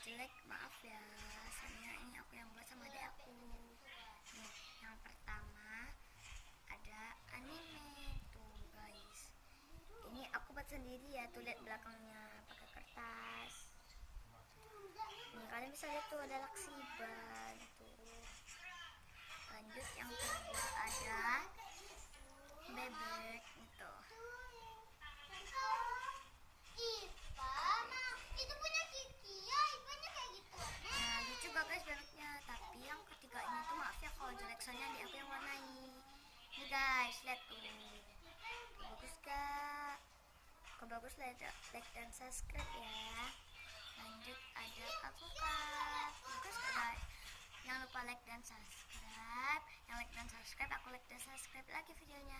jelek maaf ya, soalnya ini aku yang buat sama adik aku. Nih, yang pertama ada anime tuh guys, ini aku buat sendiri ya, tuh lihat belakangnya pakai kertas. Nih kalian bisa lihat tuh ada laksiban tuh. Lanjut yang kedua ada bebek gitu. Nah lucu gak guys bebeknya, tapi yang ketiga ini tuh maaf ya kalau jelek, soalnya di aku yang warnai. Nih guys, lihat tuh, bagus gak? Kalau bagus like dan subscribe ya. Lanjut ada alpukat, bagus gak guys? Jangan lupa like dan subscribe. Yang like dan subscribe, aku like dan subscribe lagi videonya.